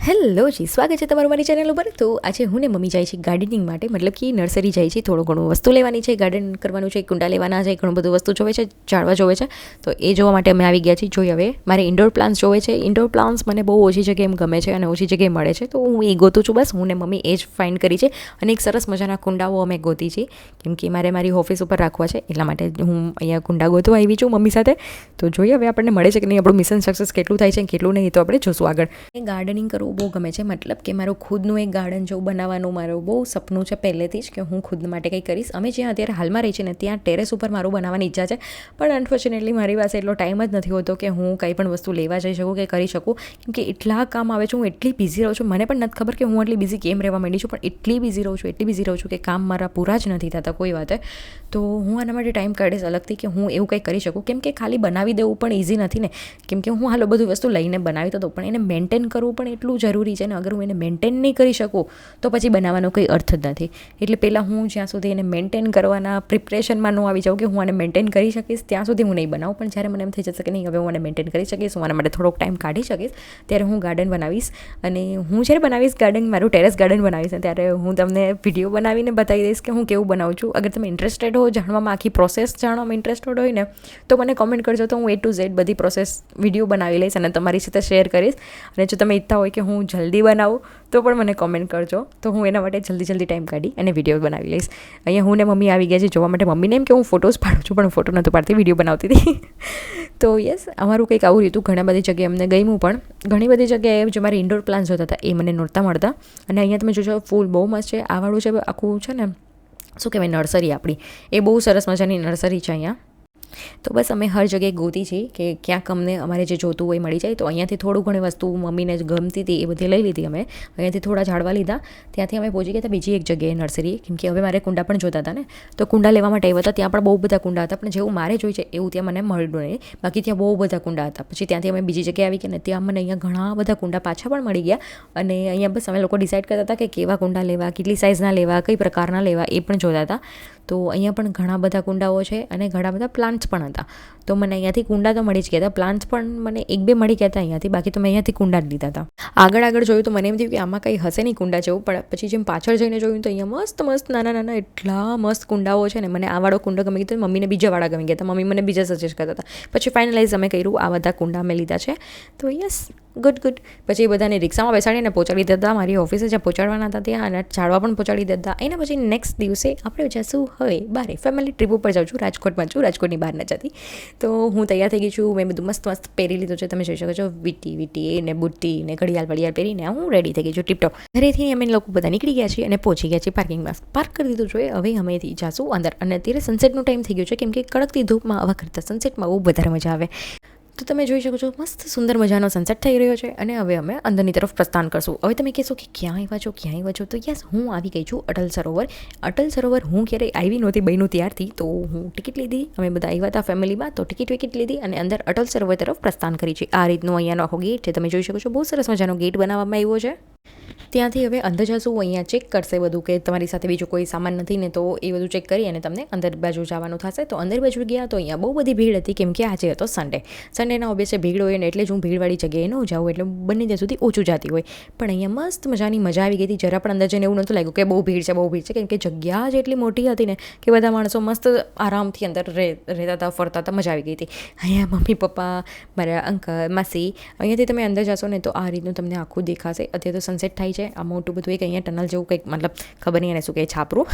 Hello જી, સ્વાગત છે તમારું મારી ચેનલ ઉપર. તો આજે હું ને મમ્મી જાય છે ગાર્ડનિંગ માટે, મતલબ કે નર્સરી જાય છે. થોડું ઘણું વસ્તુ લેવાની છે, ગાર્ડન કરવાનું છે, કુંડા લેવાના છે, ઘણું બધું વસ્તુ જોવે છે, ઝાડવા જોવે છે. તો એ જોવા માટે અમે આવી ગયા છીએ. જોઈ હવે મારે ઇન્ડોર પ્લાન્ટ્સ જોવે છે. ઇન્ડોર પ્લાન્ટ્સ મને બહુ ઓછી જગ્યાએ એમ ગમે છે અને ઓછી જગ્યાએ મળે છે, તો હું એ ગોતું છું. બસ હું ને મમ્મી એ જ ફાઇન્ડ કરી છે અને એક સરસ મજાના કુંડાઓ અમે ગોતી છે, કેમ કે મારે મારી ઓફિસ ઉપર રાખવા છે, એટલા માટે હું અહીંયા કુંડા ગોતવા આવી છું મમ્મી સાથે. તો જોઈએ હવે આપણને મળે છે કે નહીં, આપણું મિશન સક્સેસ કેટલું થાય છે કેટલું નહીં, તો આપણે જોશું આગળ. એ ગાર્ડનિંગ કરવું બહુ ગમે છે, મતલબ કે મારું ખુદનું એક ગાર્ડન જેવું બનાવવાનું મારું બહુ સપનું છે પહેલેથી જ, કે હું ખુદ માટે કંઈ કરીશ. અમે જ્યાં અત્યારે હાલમાં રહી છે ને ત્યાં ટેરેસ ઉપર મારું બનાવવાની ઈચ્છા છે, પણ અનફોર્ચ્યુનેટલી મારી પાસે એટલો ટાઈમ જ નથી હોતો કે હું કંઈ પણ વસ્તુ લેવા જઈ શકું કે કરી શકું, કેમ કે એટલા કામ આવે છે. હું એટલી બિઝી રહું છું, મને પણ નથી ખબર કે હું એટલી બિઝી કેમ રહેવા માંડી છું, પણ એટલી બિઝી રહું છું કે કામ મારા પૂરા જ નથી થતા કોઈ વાતે. તો હું આના માટે ટાઈમ કાઢીશ અલગથી કે હું એવું કંઈ કરી શકું, કેમ કે ખાલી બનાવી દેવું પણ ઇઝી નથી ને, કેમ કે હું હાલો બધું વસ્તુ લઈને બનાવી તો દઉં, પણ એને મેન્ટેન કરવું પણ એટલું જરૂરી છે ને. અગર હું એને મેન્ટેન નહીં કરી શકું તો પછી બનાવવાનો કંઈ અર્થ જ નથી. એટલે પહેલાં હું જ્યાં સુધી એને મેન્ટેન કરવાના પ્રિપરેશનમાં ન આવી જાઉં કે હું આને મેન્ટેન કરી શકીશ, ત્યાં સુધી હું નહીં બનાવું. પણ જ્યારે મને એમ થઈ જશે કે નહીં, હવે હું આને મેન્ટેન કરી શકીશ, હું આના માટે થોડોક ટાઈમ કાઢી શકીશ, ત્યારે હું ગાર્ડન બનાવીશ. અને હું જ્યારે બનાવીશ ગાર્ડન, મારું ટેરેસ ગાર્ડન બનાવીશ ને, ત્યારે હું તમને વિડીયો બનાવીને બતાવી દઈશ કે હું કેવું બનાવું છું. અગર તમે ઇન્ટરેસ્ટેડ હો જાણવામાં, આખી પ્રોસેસ જાણવામાં ઇન્ટરેસ્ટેડ હોય ને, તો મને કોમેન્ટ કરજો, તો હું A to Z બધી પ્રોસેસ વિડીયો બનાવી લઈશ અને તમારી સાથે શેર કરીશ. અને જો તમે ઈચ્છતા હોય કે હું જલ્દી બનાવું તો પણ મને કોમેન્ટ કરજો, તો હું એના માટે જલ્દી ટાઈમ કાઢી અને વિડીયો બનાવી લઈશ. અહીંયા હું ને મમ્મી આવી ગયા છે જોવા માટે. મમ્મીને એમ કે હું ફોટોઝ પાડું છું, પણ ફોટો નહોતું પાડતી, વિડીયો બનાવતી હતી. તો યસ, અમારું કંઈક આવું રીતું. ઘણા બધી જગ્યાએ અમને ગમ્યું, પણ ઘણી બધી જગ્યાએ જે મારે ઇન્ડોર પ્લાન્ટ્સ જોતા હતા એ મને નહોતા મળતા. અને અહીંયા તમે જોજો ફૂલ બહુ મસ્ત છે. આ વાળું છે આખું છે ને, શું કહેવાય, નર્સરી આપણી, એ બહુ સરસ મજાની નર્સરી છે અહીંયા. તો બસ અમે હર જગ્યાએ ગોતી છીએ કે ક્યાંક અમને અમારે જે જોતું હોય મળી જાય. તો અહીંયાથી થોડું ઘણી વસ્તુ મમ્મીને જ ગમતી હતી એ બધી લઈ લીધી અમે. અહીંયાથી થોડા ઝાડવા લીધા, ત્યાંથી અમે પહોંચી ગયા હતા બીજી એક જગ્યાએ નર્સરી, કેમ કે હવે મારે કુંડા પણ જોતા હતા ને, તો કુંડા લેવા માટે આવ્યા હતા. ત્યાં પણ બહુ બધા કુંડા હતા, પણ જેવું મારે જોઈએ છે એવું ત્યાં મને મળ્યું નહીં. બાકી ત્યાં બહુ બધા કુંડા હતા. પછી ત્યાંથી અમે બીજી જગ્યાએ આવી ગયા ને, ત્યાં મને અહીંયા ઘણા બધા કુંડા પાછા પણ મળી ગયા. અને અહીંયા બસ અમે લોકો ડિસાઇડ કરતા હતા કે કેવા કુંડા લેવા, કેટલી સાઇઝના લેવા, કઈ પ્રકારના લેવા, એ પણ જોતા હતા. તો અહીંયા પણ ઘણા બધા કુંડાઓ છે અને ઘણા બધા પ્લાન્ટ્સ પણ હતા. તો મને અહીંયાથી કુંડા તો મળી જ ગયા હતા, પ્લાન્ટ્સ પણ મને એક બે મળી ગયા હતા અહીંયાથી. બાકી તો મેં અહીંયાથી કુંડા જ લીધા હતા. આગળ જોયું તો મને એમ થયું કે આમાં કંઈ હશે નહીં કુંડા જેવું, પણ પછી જેમ પાછળ જઈને જોયું તો અહીંયા મસ્ત નાના એટલા મસ્ત કુંડાઓ છે ને. મને આ વાળો કુંડો ગમી ગયો, મમ્મીને બીજા વાળા ગમી ગયા હતા, મમ્મી મને બીજા સજેસ્ટ કરતા હતા. પછી ફાઇનલાઇઝ અમે કર્યું, આ બધા કુંડા અમે લીધા છે. તો યસ, ગુડ. પછી એ બધાને રિક્ષામાં બેસાડીને પહોંચાડી દેતા મારી ઓફિસે, જ્યાં પહોંચાડવાના હતા ત્યાં, અને ઝાડવા પણ પહોંચાડી દેતા. એના પછી નેક્સ્ટ દિવસે આપણે જશું હવે બહાર ફેમિલી ટ્રીપ ઉપર જાઉં છું. રાજકોટમાં છું, રાજકોટની બહાર ન જતી. તો હું તૈયાર થઈ ગઈ છું. મેં બધું મસ્ત પહેરી લીધું છે, તમે જોઈ શકો છો. વીટી ને બુટ્ટી ને ઘડિયાળ પહેરીને હું રેડી થઈ ગઈ છું ટીપટોપ. ઘરેથી અમે લોકો બધા નીકળી ગયા છીએ અને પહોંચી ગયા છીએ પાર્કિંગમાં. પાર્ક કરી દીધું જોઈએ. હવે અમે જાશું અંદર, અને અત્યારે સનસેટનો ટાઈમ થઈ ગયો છે, કેમ કે કડકતી ધૂપમાં આવા કરતાં સનસેટમાં બહુ વધારે મજા આવે. તો તમે જોઈ શકો છો મસ્ત સુંદર મજાનો સનસેટ થઈ રહ્યો છે. અને હવે અમે અંદરની તરફ પ્રસ્થાન કરશું. હવે તમે કહેશો કે ક્યાં આવ્યા છો, તો યસ, હું આવી ગઈ છું અટલ સરોવર. અટલ સરોવર હું ક્યારેય આવી નહોતી બન્યું ત્યારથી. તો હું ટિકિટ લીધી, અમે બધા આવ્યા હતા ફેમિલીમાં, તો ટિકિટ લીધી અને અંદર અટલ સરોવર તરફ પ્રસ્થાન કરી છે. આ રીતનું અહીંયાનો આખો ગેટ છે, તમે જોઈ શકો છો. બહુ સરસ મજાનો ગેટ બનાવવામાં આવ્યો છે. ત્યાંથી હવે અંદર જશું. અહીંયા ચેક કરશે બધું કે તમારી સાથે બીજો કોઈ સામાન નથી ને, તો એ બધું ચેક કરી અને તમને અંદર બાજુ જવાનું થશે. તો અંદર બાજુ ગયા તો અહીંયા બહુ બધી ભીડ હતી, કેમ કે આજે હતો સન્ડેના ઓબ્વિયસલી ભીડ હોય ને, એટલે જ હું ભીડવાળી જગ્યાએ ન જાઉં, એટલે બંને ત્યાં સુધી ઓછું જતી હોય. પણ અહીંયા મસ્ત મજાની મજા આવી ગઈ હતી. જરા પણ અંદર જઈને એવું નહોતું લાગ્યું કે બહુ ભીડ છે, કેમ કે જગ્યા જ એટલી મોટી હતી ને કે બધા માણસો મસ્ત આરામથી અંદર રહેતા હતા, ફરતા હતા, મજા આવી ગઈ હતી. અહીંયા મમ્મી પપ્પા, મારા અંકલ, માસી, અહીંયાથી તમે અંદર જશો ને તો આ રીતનું તમને આખું દેખાશે. અત્યારે તો સનસેટ થાય છે. આ મોટું બધું એક અહીંયા ટનલ જેવું કંઈક, મતલબ ખબર નહીં એને શું કહે, છાપરું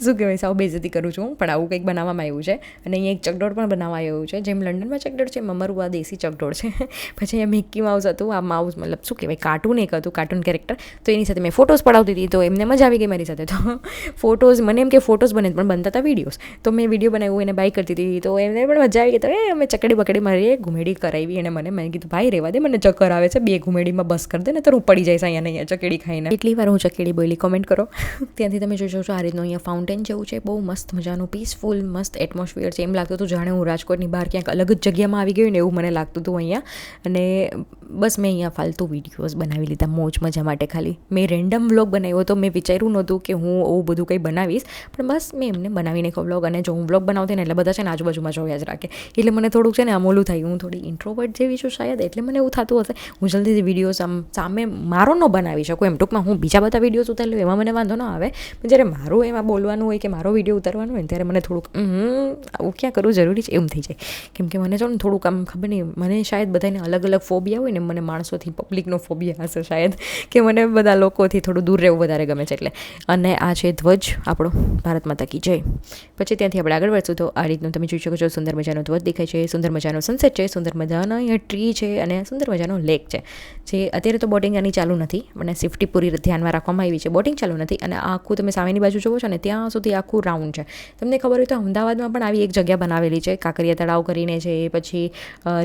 શું કહેવાય, સાવ બેઇઝ્જતી કરું છું, પણ આવું કંઈક બનાવવામાં આવ્યું છે. અને અહીંયા એક ચકડોળ પણ બનાવવામાં આવ્યું છે, જેમ લંડનમાં ચકડોળ છે, અમારું આ દેશી ચકડોળ છે. પછી અહીંયા મિક્કી માઉસ હતું. આ માઉસ મતલબ શું કહેવાય, કાર્ટૂન એક હતું, કાર્ટૂન કેરેક્ટર. તો એની સાથે મેં ફોટોઝ પડાવતી હતી, તો એમને મજા આવી ગઈ મારી સાથે. તો ફોટોઝ, મને એમ કે ફોટોઝ બને, પણ બનતા હતા વિડીયોઝ. તો મેં વિડીયો બનાવ્યું, એને બાય કરતી હતી, તો એમને પણ મજા આવી ગઈ. તો અમે ચકડી બકડી મારી ઘુમેડી કરાવી, અને મેં કીધું ભાઈ રહેવા દે, મને ચક્કર આવે છે, 2 ઘુમેડીમાં બસ કરી દે ને, તો હું પડી જઈશ અહીંયા ચકેડી ખાઈને. એટલી વાર હું ચકેડી બોલી, કોમેન્ટ કરો. ત્યાંથી તમે જોઈ શકો છો આ રીતનું અહીંયા ફાઉન્ટેન જેવું છે, બહુ મસ્ત મજાનું પીસફુલ મસ્ત એટમોસ્ફિયર છે. એમ લાગતું હતું જાણે હું રાજકોટની બહાર ક્યાંક અલગ જ જગ્યામાં આવી ગયું ને એવું મને લાગતું હતું અહીંયા. અને બસ મેં અહીંયા ફાલતુ વિડીયોઝ બનાવી લીધા મોજ મજા માટે. ખાલી મેં રેન્ડમ વ્લોગ બનાવ્યો હતો. મેં વિચાર્યું નહોતું કે હું એવું બધું કંઈ બનાવીશ, પણ બસ મેં એમને બનાવીને કહો વ્લોગ. અને જો હું વ્લોગ બનાવતી ને એટલે બધા છે ને આજુબાજુમાં જોયા જ રાખે, એટલે મને થોડુંક છે ને આમ ઓલું થાય. હું થોડી ઇન્ટ્રોવર્ટ જેવી છું શાયદ, એટલે મને એવું થતું હશે હું જલ્દીથી વિડીયોઝ આમ સામે મારો ન બનાવી શકું એમ. ટૂંકમાં હું બીજા બધા વિડીયોઝ ઉતારી લઉં એમાં મને વાંધો ન આવે, પણ જ્યારે મારું એમાં બોલવાનું હોય કે મારો વિડીયો ઉતારવાનો હોય ને ત્યારે મને થોડુંક આવું ક્યાં કરવું જરૂરી છે એમ થઈ જાય. કેમ કે મને જો ને થોડુંક આમ ખબર નહીં, મને શાયદ બધાને અલગ અલગ ફોબિયા હોય ને, મને માણસોથી પબ્લિકનો ફોબિયા હશે શાયદ, કે મને બધા લોકોથી થોડું દૂર રહેવું વધારે ગમે છે એટલે. અને આ છે ધ્વજ આપણો, ભારત માતા કી જય. પછી ત્યાંથી આપણે આગળ વધશું તો આ રીતનું તમે જોઈ શકો છો, સુંદર મજાનો ધ્વજ દેખાય છે, સુંદર મજાનો સનસેટ છે, સુંદર મજાનો અહીંયા ટ્રી છે અને સુંદર મજાનો લેક છે. જે અત્યારે તો બોટિંગ આની ચાલુ નથી, મને સેફ્ટી પૂરી ધ્યાનમાં રાખવામાં આવી છે, બોટિંગ ચાલુ નથી. અને આ આખું તમે સામેની બાજુ જોવો છો ને ત્યાં સુધી આખું રાઉન્ડ છે. તમને ખબર હોય તો અમદાવાદમાં પણ આવી એક જગ્યા બનાવેલી છે, કાંકરિયા તળાવ કરીને છે, પછી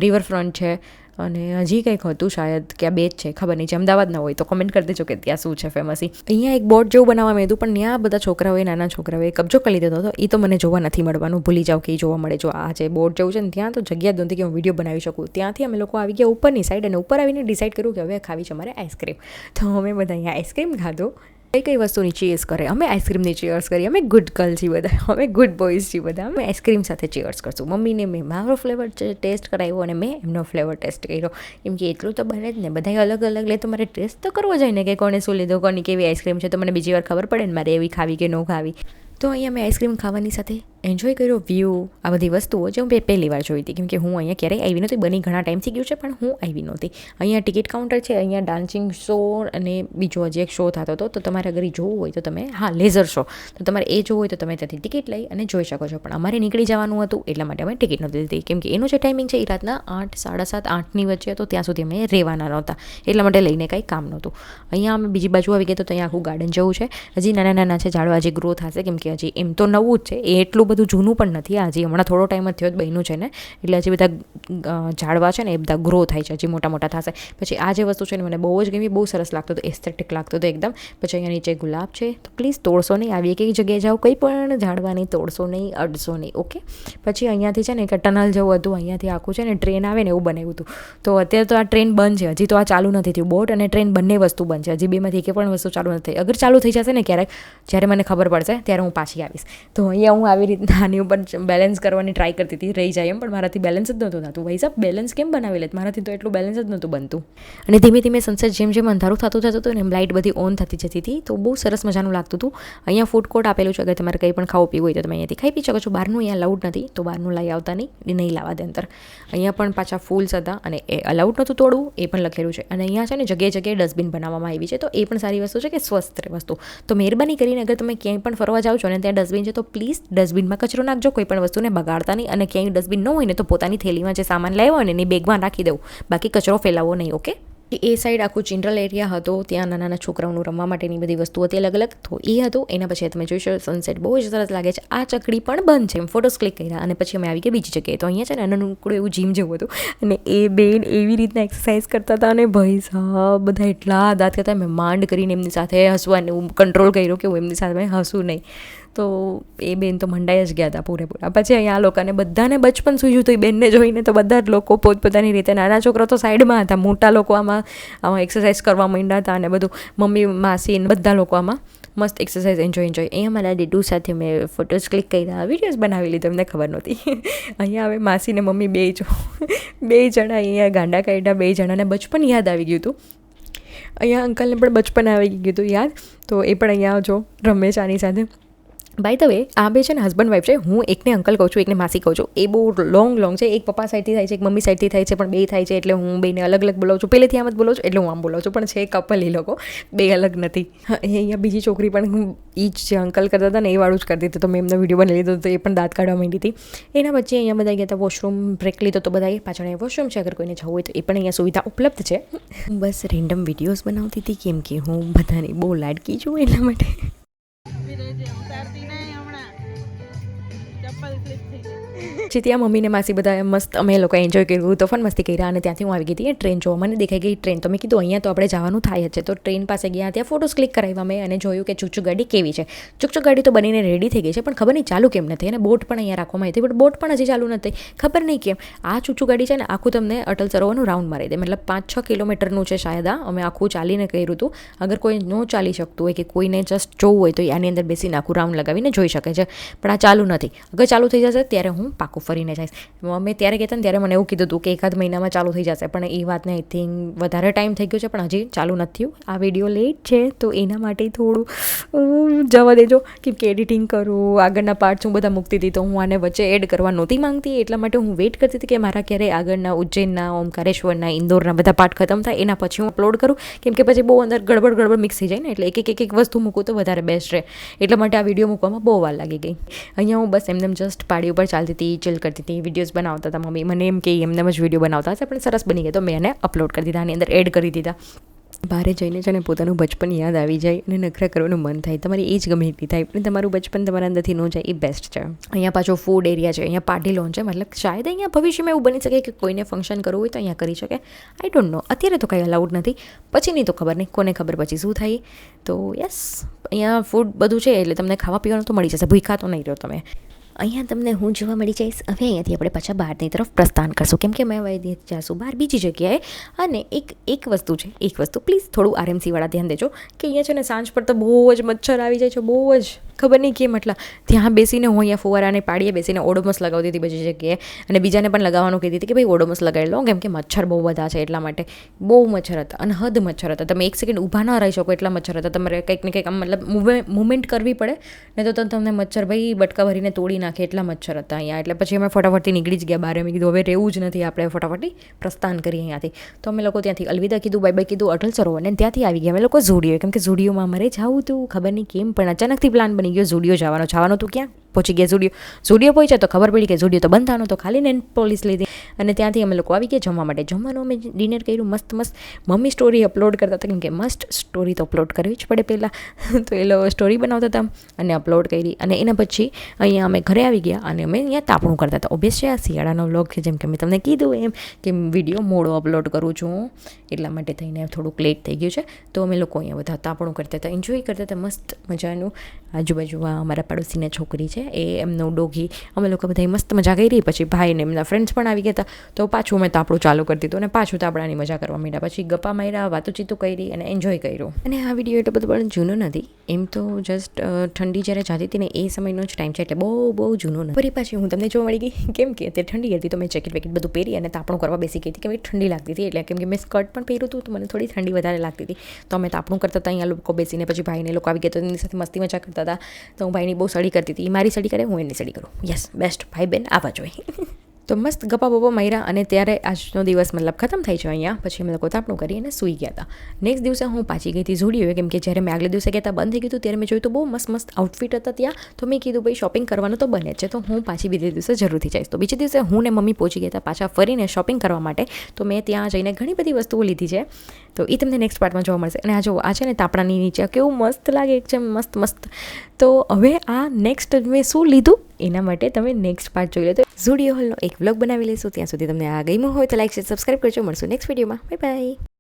રિવરફ્રન્ટ છે, અને હજી કંઈક હતું શાયદ કે આ બે જ છે, ખબર નહીં. જે અમદાવાદના હોય તો કમેન્ટ કરી દેજો કે ત્યાં શું છે ફેમસી. અહીંયા એક બોટ જેવું બનાવવામાં આવ્યું પણ ત્યાં બધા છોકરાઓએ, નાના છોકરાઓએ કબજો કરી લીધો હતો. એ તો મને જોવા નથી મળવાનું, ભૂલી જાઓ કે એ જોવા મળે. જો આ જે બોટ જેવું છે ને ત્યાં તો જગ્યા જ નહોતી કે હું વિડીયો બનાવી શકું. ત્યાંથી અમે લોકો આવી ગયા ઉપરની સાઈડ, અને ઉપર આવીને ડિસાઈડ કર્યું કે હવે ખાવી છે અમારે આઈસ્ક્રીમ. તો અમે બધા અહીંયા આઈસ્ક્રીમ ખાધું. કઈ વસ્તુની ચીયર્સ કરે, અમે આઈસ્ક્રીમની ચીયર્સ કરી. અમે ગુડ ગર્લ છીએ બધા, અમે ગુડ બોયઝ છીએ બધા. અમે આઈસ્ક્રીમ સાથે ચીયર્સ કરશું. મમ્મીને મેં મારો ફ્લેવર ટેસ્ટ કરાવ્યો અને મેં એમનો ફ્લેવર ટેસ્ટ કર્યો. કેમ કે એટલું તો બને જ ને, બધા અલગ અલગ લે તો મારે ટેસ્ટ તો કરવો જોઈએ ને કે કોને શું લીધો, કોની કેવી આઈસ્ક્રીમ છે, તો મને બીજી વાર ખબર પડે ને મારે એવી ખાવી કે ન ખાવી. તો અહીંયા મેં આઈસ્ક્રીમ ખાવાની સાથે એન્જોય કર્યો વ્યૂ, આ બધી વસ્તુઓ જે હું પહેલી વાર જોઈ હતી. કેમ કે હું અહીંયા ક્યારેય આવી નહોતી, બની ઘણા ટાઈમથી ગયું છે પણ હું આવી નહોતી. અહીંયા ટિકિટ કાઉન્ટર છે, અહીંયા ડાન્સિંગ શો અને બીજો હજી એક શો થતો હતો. તો તમારે અગર જોવું હોય તો તમે, હા લેઝર શો, તો તમારે એ જોવું હોય તો તમે ત્યાંથી ટિકિટ લઈ અને જોઈ શકો છો. પણ અમારે નીકળી જવાનું હતું એટલા માટે અમે ટિકિટ નહોતી લીધી. કેમ કે એનું જે ટાઈમિંગ છે એ રાતના 8, 7:30, 8ની વચ્ચે હતો. ત્યાં સુધી અમે રહેવાના નહોતા, એટલા માટે લઈને કાંઈ કામ નહોતું. અહીંયા અમે બીજી બાજુ આવી ગયા તો અહીંયા આખું ગાર્ડન જેવું છે. હજી નાના નાના છે ઝાડવા, હજી ગ્રો થશે. કેમ કે હજી એમ તો નવું જ છે, એ એટલું બધું જૂનું પણ નથી. હજી હમણાં થોડો ટાઈમ જ થયો જ બન્યું છે ને, એટલે હજી બધા ઝાડવા છે ને એ બધા ગ્રો થાય છે, હજી મોટા મોટા થશે. પછી આ જે વસ્તુ છે ને મને બહુ જ ગમી, બહુ સરસ લાગતો હતો, એસ્થેટિક લાગતો હતો એકદમ. પછી અહીંયા નીચે ગુલાબ છે, તો પ્લીઝ તોડશો નહીં. આવી એક જગ્યાએ જાઓ, કંઈ પણ ઝાડવા નહીં તોડશો નહીં, અડશો નહીં, ઓકે. પછી અહીંયાથી છે ને એક ટનલ જેવું હતું, અહીંયાથી આખું છે ને ટ્રેન આવે ને એવું બનાવ્યું હતું. તો અત્યારે તો આ ટ્રેન બંધ છે, હજી તો આ ચાલુ નથી થયું. બોટ અને ટ્રેન બંને વસ્તુ બંધ છે, હજી બેમાંથી એક પણ વસ્તુ ચાલુ નથી થઈ. અગર ચાલુ થઈ જશે ને ક્યારેક, જ્યારે મને ખબર પડશે ત્યારે હું પાછી આવીશ. તો અહીંયા હું આવી રીતના આની ઉપર બેલેન્સ કરવાની ટ્રાય કરતી હતી, રહી જાય એમ, પણ મારાથી બેલેન્સ જ નહોતું થતું. ભાઈ સાહેબ બેલેન્સ કેમ બનાવી લે, મારાથી તો એટલું બેલેન્સ જ નહોતું બનતું. અને ધીમે ધીમે સનસેટ જેમ જેમ અંધારું થતું હતું ને એમ લાઇટ બધી ઓન થતી જતી હતી, તો બહુ સરસ મજાનું લાગતું હતું. અહીંયા ફૂડ કોર્ટ આપેલું છે, અગર તમારે કંઈ પણ ખાવું પીવું હોય તો તમે અહીંયાથી ખાઈ પી શકો છો. બહારનું અહીંયા અલાઉડ નથી, તો બહારનું લઈ આવતા નહીં લાવવા દે અંદર. અહીંયા પણ પાછા ફૂલ્સ હતા અને એ અલાઉડ નહોતું તોડવું, એ પણ લખેલું છે. અને અહીંયા છે ને જગ્યાએ જગ્યાએ ડસ્ટબિન બનાવવામાં આવી છે, તો એ પણ સારી વસ્તુ છે કે સ્વસ્થ વસ્તુ. તો મહેરબાની કરીને અગર તમે ક્યાંય પણ ફરવા જાઓ છો ને ત્યાં ડસ્ટબિન છે તો પ્લીઝ ડસ્ટબિનમાં કચરો નાખજો, કોઈ પણ વસ્તુને બગાડતા નહીં. અને ક્યાંય ડસ્ટબિન ન હોય ને તો પોતાની થેલીમાં જે સામાન લાવ્યો હોય ને એની બેગમાં રાખી દેવું, બાકી કચરો ફેલાવવો નહીં, ઓકે. એ સાઈડ આખું ચિલ્ડ્રન એરિયા હતો, ત્યાં નાના નાના છોકરાઓનું રમવા માટેની બધી વસ્તુ હતી અલગ અલગ, તો એ હતું. એના પછી તમે જોઈશો સનસેટ બહુ જ સરસ લાગે છે. આ ચકડી પણ બંધ છે, એમ ફોટોસ ક્લિક કર્યા અને પછી અમે આવી ગયા બીજી જગ્યાએ. તો અહીંયા છે ને નાનું એવું જીમ જેવું હતું, અને એ બેન એવી રીતના એક્સરસાઇઝ કરતા હતા, અને ભાઈ સાહેબ બધા એટલા દાંત કરતા, મેં માંડ કરીને એમની સાથે હસવાનું કંટ્રોલ કર્યો કે હું એમની સાથે હસું નહીં. તો એ બેન તો મંડાઈ જ ગયા હતા પૂરેપૂરા. પછી અહીંયા આ લોકોને બધાને બચપન સૂઝ્યું હતું એ બેનને જોઈને, તો બધા જ લોકો પોતપોતાની રીતે, નાના છોકરા તો સાઈડમાં હતા, મોટા લોકો આમાં એક્સરસાઇઝ કરવા માંડ્યા હતા, અને બધું મમ્મી માસી બધા લોકો આમાં મસ્ત એક્સરસાઇઝ એન્જોય. અહીંયા મારા દીદુ સાથે મેં ફોટોઝ ક્લિક કર્યા, વિડીયોઝ બનાવી લીધો, એમને ખબર નહોતી. અહીંયા હવે માસી ને મમ્મી બે જણા અહીંયા ગાંડા કાઢ્યા, બે જણાને બચપન યાદ આવી ગયું હતું. અહીંયા અંકલને પણ બચપન આવી ગયું હતું યાદ, તો એ પણ અહીંયા જો રમે છે આની સાથે. બાય ધ વે આ બે છે ને હસબન્ડ વાઈફ છે. હું એકને અંકલ કહું છું, એકને માસી કહું છું. એ બહુ લોંગ છે, એક પપ્પા સાઈડથી થાય છે, એક મમ્મી સાઈડથી થાય છે, પણ બે થાય છે એટલે હું બેને અલગ અલગ બોલાવું છું. પહેલેથી આમ જ બોલાવું છું એટલે હું આમ બોલાવું છું, પણ છે કપલ એ લોકો, બે અલગ નથી. અહીંયા બીજી છોકરી પણ હું એ જ જે અંકલ કરતા હતા ને એ વાળું જ કરતી હતી, તો મેં એમનો વિડીયો બનાવી લીધો તો એ પણ દાંત કાઢવા માંડી હતી. એના પછી અહીંયા બધા ગયા હતા વોશરૂમ બ્રેક લીધો, તો બધા પાછળ અહીંયા વોશરૂમ છે, અગર કોઈને જવું હોય તો એ પણ અહીંયા સુવિધા ઉપલબ્ધ છે. બસ રેન્ડમ વિડીયોઝ બનાવતી હતી કેમ કે હું બધાની બહુ લાડકી છું એટલા માટે. પછી ત્યાં મમ્મીને માસી બધા મસ્ત અમે લોકો એન્જોય કર્યું, તોફાન મસ્તી કર્યા અને ત્યાંથી હું આવી ગઈ હતી ટ્રેન જોવા. મને દેખાઈ ગઈ ટ્રેન, તો મેં કીધું અહીંયા તો આપણે જવાનું થાય જ છે. તો ટ્રેન પાસે ગયા, ત્યાં ફોટોસ ક્લિક કરાવ્યા મેં અને જોયું કે ચૂચુ ગાડી કેવી છે. ચૂચુ ગાડી તો બનીને રેડી થઈ ગઈ છે, પણ ખબર નહીં ચાલુ કેમ નથી. અને બોટ પણ અહીંયા રાખવામાં આવી હતી, પણ બોટ પણ હજી ચાલુ નથી. ખબર નહીં કેમ. આ ચૂચુ ગાડી છે ને આખું તમને અટલ સરોવરનું રાઉન્ડ મારી દે, મતલબ 5-6 કિલોમીટરનું છે શાયદ. અમે આખું ચાલીને કર્યું હતું. અગર કોઈ ન ચાલી શકતું હોય કે કોઈને જસ્ટ જોવું હોય તો આની અંદર બેસીને આખું રાઉન્ડ લગાવીને જોઈ શકે છે, પણ આ ચાલુ નથી. અગર ચાલુ થઈ જશે ત્યારે હું પાકું ફરીને જઈશ. અમે ત્યારે કહેતા ને ત્યારે મને એવું કીધું હતું કે એકાદ મહિનામાં ચાલુ થઈ જશે, પણ એ વાતને આઈ થિંક વધારે ટાઈમ થઈ ગયો છે, પણ હજી ચાલુ નથી થયું. આ વિડીયો લેટ છે તો એના માટે થોડું જવા દેજો, કેમ કે એડિટિંગ કરું, આગળના પાર્ટ્સ હું બધા મૂકતી હતી, તો હું આને વચ્ચે એડ કરવા નહોતી માંગતી. એટલા માટે હું વેઇટ કરતી હતી કે મારા ક્યારે આગળના ઉજ્જૈનના, ઓમકારેશ્વરના, ઇન્દોરના બધા પાર્ટ ખતમ થાય એના પછી હું અપલોડ કરું, કેમ કે પછી બહુ અંદર ગડબડ મિક્સ થઈ જાય ને, એટલે એક વસ્તુ મૂકું તો વધારે બેસ્ટ રહે. એટલા માટે આ વિડીયો મૂકવામાં બહુ વાર લાગી ગઈ. અહીંયા હું બસ એમને જસ્ટ પાડી ઉપર ચાલતી હતી, ચિલ કરતી હતી, વિડીયોઝ બનાવતા હતા. મમ્મી મને એમ કે એમને જ વિડીયો બનાવતા હશે, પણ સરસ બની ગયા તો મેં એને અપલોડ કરી દીધા, આની અંદર એડ કરી દીધા. બહાર જઈને છે ને પોતાનું બચપન યાદ આવી જાય અને નખરા કરવાનું મન થાય. તમારી એજ ગમે એટલી થાય પણ તમારું બચપન તમારા અંદરથી ન જાય, એ બેસ્ટ છે. અહીંયા પાછો ફૂડ એરિયા છે, અહીંયા પાર્ટી લોન છે, મતલબ શાયદ અહીંયા ભવિષ્યમાં એવું બની શકે કે કોઈને ફંક્શન કરવું હોય તો અહીંયા કરી શકે. આઈ ડોન્ટ નો, અત્યારે તો કંઈ અલાઉડ નથી, પછીની તો ખબર નહીં, કોને ખબર પછી શું થાય. તો યસ, અહીંયા ફૂડ બધું છે એટલે તમને ખાવા પીવાનું તો મળી જશે, ભૂખા તો નહીં રહ્યો તમે. અહીંયા તમને હું જોવા મળી જઈશ. હવે અહીંયાથી આપણે પાછા બહારની તરફ પ્રસ્થાન કરશું, કેમ કે મેં હવે જઈશું બહાર બીજી જગ્યાએ. અને એક વસ્તુ પ્લીઝ થોડું આરએમસીવાળા ધ્યાન દેજો કે અહીંયા છે ને સાંજ પર તો બહુ જ મચ્છર આવી જાય છે, બહુ જ ખબર નહીં કેમ. એટલા ત્યાં બેસીને હું અહીંયા ફુવારાને પાડીએ બેસીને ઓડોમસ લગાવતી હતી બધી જગ્યાએ, અને બીજાને પણ લગાવવાનું કહેતી હતી કે ભાઈ ઓડોમસ લગાવી લો, કેમ કે મચ્છર બહુ બધા છે એટલા માટે. બહુ મચ્છર હતા અને હદ મચ્છર હતા, તમે એક સેકન્ડ ઊભા ન રહી શકો એટલા મચ્છર હતા. તમારે કંઈક ને કંઈક આમ મતલબ મૂવમેન્ટ કરવી પડે, નહીં તો તમને મચ્છર ભાઈ બટકા ભરીને તોડી નાખે એટલા મચ્છર હતા અહીંયા. એટલે પછી અમે ફટાફટથી નીકળી જ ગયા બહાર. મેં કીધું હવે રહેવું જ નથી, આપણે ફટાફટથી પ્રસ્થાન કરીએ અહીંયાથી. તો અમે લોકો ત્યાંથી અલવિદા કીધું, બાય બાય કીધું અટલ સરોવર, અને ત્યાંથી આવી ગયા અમે લોકો ઝુડિયો, કેમ કે ઝુડિયોમાં અમારે જવું હતું. ખબર નહીં કેમ પણ અચાનકથી પ્લાન બની ગયો ઝુડિયો જવાનું તો ક્યાં પહોંચી ગયા ઝુડિયો પહોંચ્યા તો ખબર પડી કે ઝુડિયો તો બંધ થવાનો, તો ખાલી નેન પોલીસ લીધી. અને ત્યાંથી અમે લોકો આવી ગયા જમવા માટે. જમવાનું અમે ડિનર કર્યું મસ્ત. મમ્મી સ્ટોરી અપલોડ કરતા હતા, કેમ કે મસ્ત સ્ટોરી તો અપલોડ કરવી જ પડે પહેલાં. તો એ લોકો સ્ટોરી બનાવતા હતા અને અપલોડ કરી, અને એના પછી અહીંયા અમે ઘરે આવી ગયા અને અમે અહીંયા તાપણું કરતા હતા. ઓબ્વિયસ છે, આ શિયાળાનો વ્લોગ છે, જેમ કે મેં તમને કીધું એમ કે વિડીયો મોડો અપલોડ કરું છું, એટલા માટે થઈને થોડુંક લેટ થઈ ગયું છે. તો અમે લોકો અહીંયા બધા તાપણું કરતા હતા, એન્જોય કરતા હતા મસ્ત મજાનું. આજુબાજુ અમારા પાડોશીની છોકરી છે, એ એમનું ડોગી, અમે લોકો બધા મસ્ત મજા કરી. પછી ભાઈને એમના ફ્રેન્ડ્સ પણ આવી ગયા હતા, તો પાછું મેં તાપડું ચાલુ કરી દીધું અને પાછું તાપડાની મજા કરવા માંડ્યા. પછી ગપ્પા માર્યા, વાતોચીતો કરી અને એન્જોય કર્યું. અને આ વિડીયો એટલો બધો પણ જૂનો નથી, એમ તો જસ્ટ ઠંડી જ્યારે જતી હતી ને એ સમયનો જ ટાઈમ છે, એટલે બહુ જૂનો નથી. ફરી પાછી હું તમને જોવા મળી ગઈ, કેમ કે અત્યારે ઠંડી હતી તો મેં જેકેટ વેકેટ બધું પહેરી અને તાપણું કરવા બેસી ગઈ હતી, કેમ કે ઠંડી લાગતી હતી. એટલે કેમ કે મેં સ્કર્ટ પણ પહેર્યું હતું તો મને થોડી ઠંડી વધારે લાગતી હતી, તો અમે તાપણું કરતા હતા અહીંયા લોકો બેસીને. પછી ભાઈને લોકો આવી ગયા તો એની સાથે મસ્તી મજા કરતા હતા. તો હું ભાઈની બહુ સડી કરતી હતી, મારી સડી કરે, હું એની સડી કરું. યસ, બેસ્ટ ભાઈ બેન આવા જોઈએ. તો મસ્ત ગપ્પા બપ્પા માર્યા અને ત્યારે આજનો દિવસ મતલબ ખતમ થઈ છે અહીંયા. પછી અમે લોકો તાપણું કરી અને સૂઈ ગયા હતા. નેક્સ્ટ દિવસે હું પાછી ગઈ હતી ઝુડિયો, કેમ કે જ્યારે મેં આગલે દિવસે ગયા હતા બંધ થઈ ગયું હતું, ત્યારે મેં જોયું તો બહુ મસ્ત આઉટફિટ હતા ત્યાં. તો મેં કીધું ભાઈ શોપિંગ કરવાનું તો બને જ છે, તો હું પાછી બીજે દિવસે જરૂરથી જઈશ. તો બીજે દિવસે હું ને મમ્મી પહોંચી ગયા હતા પાછા ફરીને શોપિંગ કરવા માટે. તો મેં ત્યાં જઈને ઘણી બધી વસ્તુઓ લીધી છે, તો એ તમને નેક્સ્ટ પાર્ટમાં જોવા મળશે. અને આ છે ને તાપણાની નીચે કેવું મસ્ત લાગે છે, મસ્ત. તો હવે આ નેક્સ્ટ મેં શું લીધું એના માટે તમે નેક્સ્ટ પાર્ટ જોઈ લો. તો ઝુડિયો હોલનો એક વ્લોગ બનાવી લઈશું. ત્યાં સુધી તમને આ ગમ્યું હોય તો લાઈક શેર સબસ્ક્રાઈબ કરજો. મળશું નેક્સ્ટ વિડીયોમાં. Bye bye.